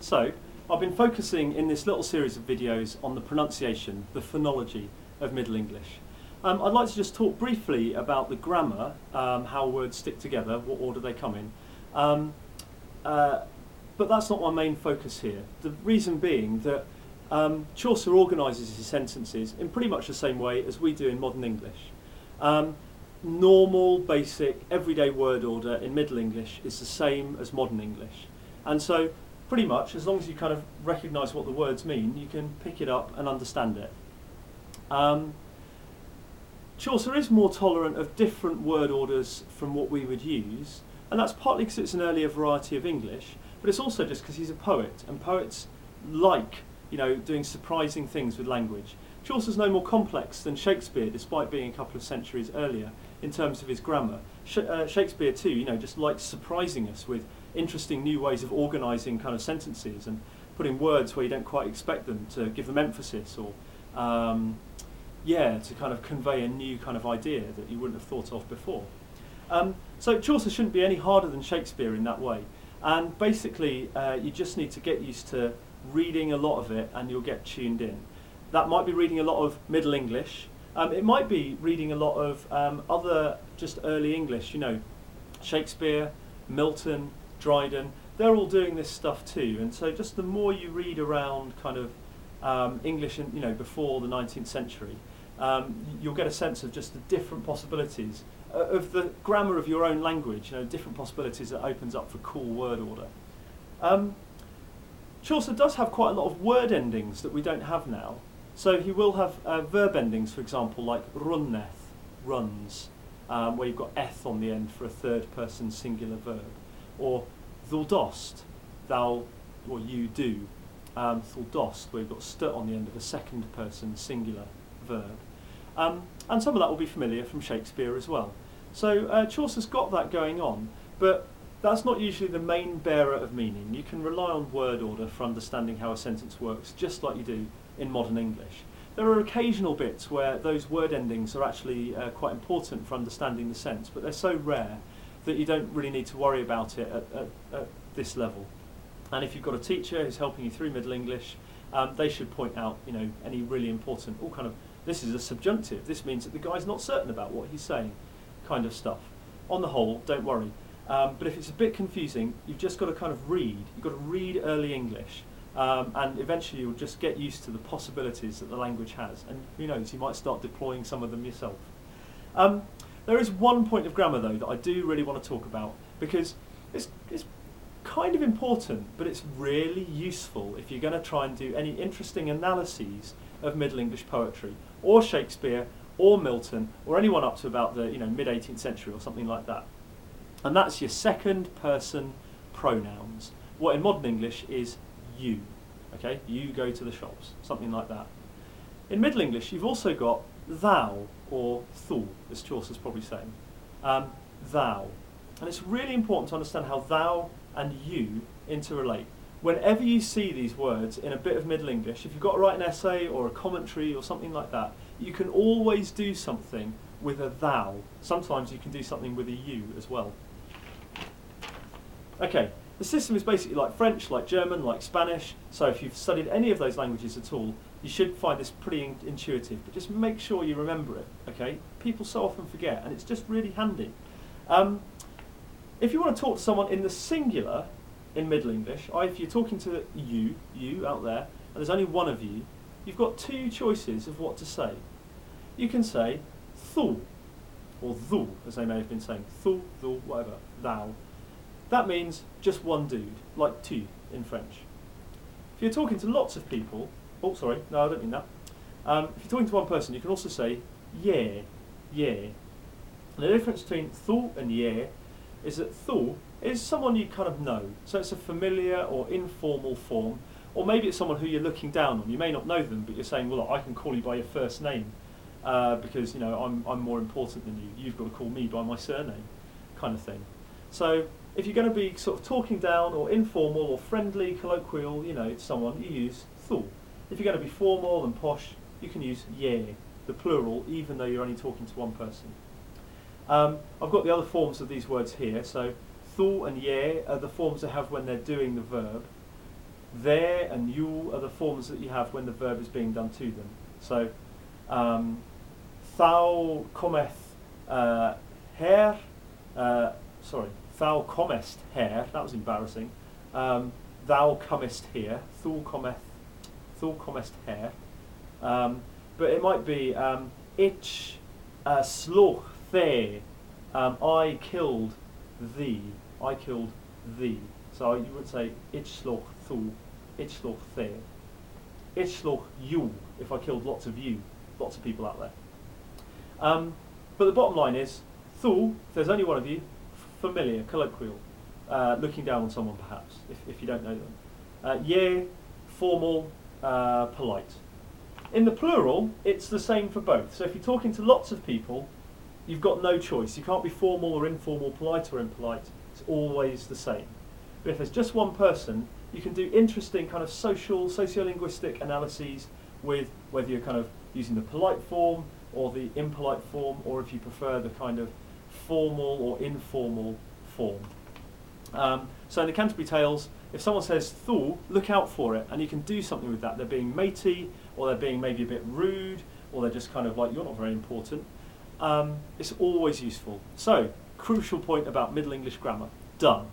So, I've been focusing in this little series of videos on the pronunciation, the phonology of Middle English. I'd like to just talk briefly about the grammar, how words stick together, what order they come in. But that's not my main focus here. The reason being that Chaucer organises his sentences in pretty much the same way as we do in modern English. Normal, basic, everyday word order in Middle English is the same as modern English. And so, pretty much, as long as you kind of recognise what the words mean, you can pick it up and understand it. Chaucer is more tolerant of different word orders from what we would use, and that's partly because it's an earlier variety of English, but it's also just because he's a poet, and poets like, doing surprising things with language. Chaucer's no more complex than Shakespeare, despite being a couple of centuries earlier in terms of his grammar. Shakespeare too, just likes surprising us with interesting new ways of organising kind of sentences and putting words where you don't quite expect them to give them emphasis or to kind of convey a new kind of idea that you wouldn't have thought of before. So Chaucer shouldn't be any harder than Shakespeare in that way. And basically, you just need to get used to reading a lot of it and you'll get tuned in. That might be reading a lot of Middle English. It might be reading a lot of other just early English, Shakespeare, Milton, Dryden. They're all doing this stuff too. And so just the more you read around kind of English, before the 19th century, you'll get a sense of just the different possibilities of the grammar of your own language, different possibilities that opens up for cool word order. Chaucer does have quite a lot of word endings that we don't have now. So he will have verb endings, for example, like runneth, runs, where you've got eth on the end for a third person singular verb. Or thou dost, thou or you do. Thou dost, where you've got st on the end of a second person singular verb. And some of that will be familiar from Shakespeare as well. So Chaucer's got that going on, but that's not usually the main bearer of meaning. You can rely on word order for understanding how a sentence works, just like you do in modern English. There are occasional bits where those word endings are actually quite important for understanding the sense, but they're so rare that you don't really need to worry about it at this level. And if you've got a teacher who's helping you through Middle English, they should point out, any really important, this is a subjunctive, this means that the guy's not certain about what he's saying, kind of stuff. On the whole, don't worry. But if it's a bit confusing, you've just got to kind of read. You've got to read early English, and eventually you'll just get used to the possibilities that the language has. And who knows, you might start deploying some of them yourself. There is one point of grammar, though, that I do really want to talk about, because it's kind of important, but it's really useful if you're going to try and do any interesting analyses of Middle English poetry, or Shakespeare, or Milton, or anyone up to about the mid-18th century or something like that. And that's your second person pronouns. What in modern English is you. Okay, you go to the shops, something like that. In Middle English, you've also got thou, or thou, as Chaucer's probably saying. Thou. And it's really important to understand how thou and you interrelate. Whenever you see these words in a bit of Middle English, if you've got to write an essay or a commentary or something like that, you can always do something with a thou. Sometimes you can do something with a you as well. Okay, the system is basically like French, like German, like Spanish, so if you've studied any of those languages at all, you should find this pretty intuitive, but just make sure you remember it, okay? People so often forget, and it's just really handy. If you want to talk to someone in the singular in Middle English, if you're talking to you out there, and there's only one of you, you've got two choices of what to say. You can say thou, or thou, as they may have been saying, thou, whatever, thou. That means just one dude, like tu in French. If you're talking to lots of people, oh sorry, no I don't mean that. If you're talking to one person, you can also say yeah. And the difference between thou and yeah is that thou is someone you kind of know. So it's a familiar or informal form, or maybe it's someone who you're looking down on. You may not know them, but you're saying, well, I can call you by your first name because I'm more important than you. You've got to call me by my surname, kind of thing. So if you're going to be sort of talking down or informal or friendly, colloquial, to someone, you use thou. If you're going to be formal and posh, you can use yeah, the plural, even though you're only talking to one person. I've got the other forms of these words here. So thou and yeah are the forms they have when they're doing the verb. There and you are the forms that you have when the verb is being done to them. So, thou cometh here. Thou comest here. That was embarrassing. Thou comest here. Thou comest here. But it might be ich sloch the. I killed thee. I killed thee. So you would say ich sloch thu. Ich sloch the. Ich sloch you. If I killed lots of you, lots of people out there. But the bottom line is thu. If there's only one of you, familiar, colloquial, looking down on someone perhaps if you don't know them. Ye, formal, polite. In the plural, it's the same for both. So if you're talking to lots of people, you've got no choice. You can't be formal or informal, polite or impolite. It's always the same. But if there's just one person, you can do interesting kind of sociolinguistic analyses with whether you're kind of using the polite form or the impolite form, or if you prefer the kind of formal or informal form. So in the Canterbury Tales, if someone says thu, look out for it, and you can do something with that. They're being matey, or they're being maybe a bit rude, or they're just kind of like, you're not very important. It's always useful. So, crucial point about Middle English grammar. Done.